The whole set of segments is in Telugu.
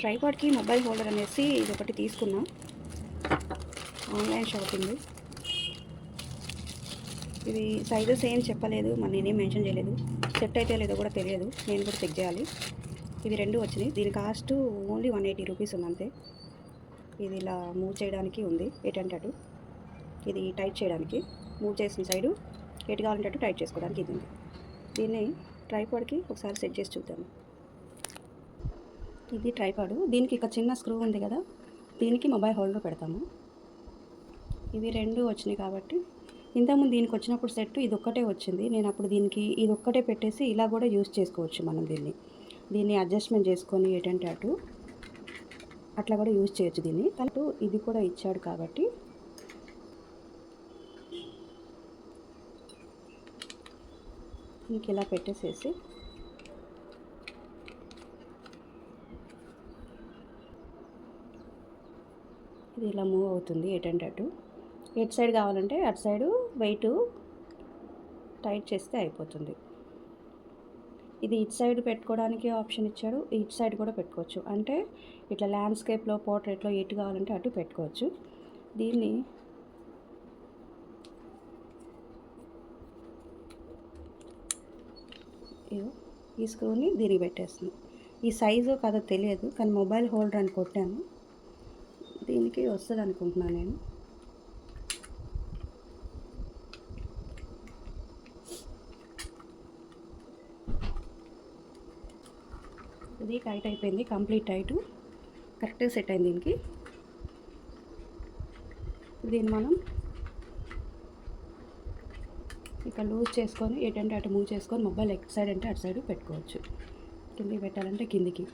ట్రైపాడ్కి మొబైల్ హోల్డర్ అనేసి ఇది ఒకటి తీసుకున్నా, ఆన్లైన్ షాపింగ్. ఇది సైజెస్ ఏం చెప్పలేదు, మరి నేనేం మెన్షన్ చేయలేదు. సెట్ అయితే లేదో కూడా తెలియదు, నేను కూడా చెక్ చేయాలి. ఇవి రెండు వచ్చినాయి. దీని కాస్ట్ ఓన్లీ 180 రూపీస్ ఉంది అంతే. ఇది ఇలా మూవ్ చేయడానికి ఉంది, ఎటంటే అటు. ఇది టైట్ చేయడానికి, మూవ్ చేసిన సైడు ఎటు కావాలంటే అటు టైట్ చేసుకోవడానికి ఇది ఉంది. దీన్ని ట్రైపాడ్కి ఒకసారి సెట్ చేసి చూద్దాము. ఇది ట్రైపాడు. దీనికి ఇక చిన్న స్క్రూ ఉంది కదా, దీనికి మొబైల్ హోల్డర్ పెడతాము. ఇవి రెండు వచ్చినాయి కాబట్టి, ఇంతకుముందు దీనికి వచ్చినప్పుడు సెట్ ఇది ఒక్కటే వచ్చింది. నేను అప్పుడు దీనికి ఇది ఒక్కటే పెట్టేసి ఇలా కూడా యూస్ చేసుకోవచ్చు మనం. దీన్ని అడ్జస్ట్మెంట్ చేసుకొని ఏంటంటే అటు అట్లా కూడా యూజ్ చేయొచ్చు దీన్ని. తనకు ఇది కూడా ఇచ్చాడు కాబట్టి దీనికి ఇలా పెట్టేసేసి ఇది ఇలా మూవ్ అవుతుంది ఎటంటే అటు. ఎటు సైడ్ కావాలంటే అటు సైడు వెయిట్ టైట్ చేస్తే అయిపోతుంది. ఇది ఇటు సైడ్ పెట్టుకోవడానికి ఆప్షన్ ఇచ్చాడు, ఇటు సైడ్ కూడా పెట్టుకోవచ్చు. అంటే ఇట్లా ల్యాండ్స్కేప్లో, పోర్ట్రేట్లో ఎటు కావాలంటే అటు పెట్టుకోవచ్చు. దీన్ని ఈ స్క్రూని దీనికి పెట్టేస్తుంది. ఈ సైజు కాదో తెలియదు, కానీ మొబైల్ హోల్డర్ అని కొట్టాను, దీనికి వస్తుంది అనుకుంటున్నాను నేను. ఇది టైట్ అయిపోయింది, కంప్లీట్ టైటు కరెక్ట్గా సెట్ అయింది దీనికి. దీన్ని మనం ఇక లూజ్ చేసుకొని ఎటంటే అటు మూవ్ చేసుకొని మొబైల్ ఎటు సైడ్ అంటే అటు సైడ్ పెట్టుకోవచ్చు. కిందికి పెట్టాలంటే కిందికి,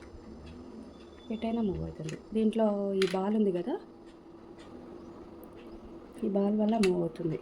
ఎటైనా మూవ్ అవుతుంది. దీంట్లో ఈ బాల్ ఉంది కదా, ఈ బాల్ వల్ల మూవ్ అవుతుంది.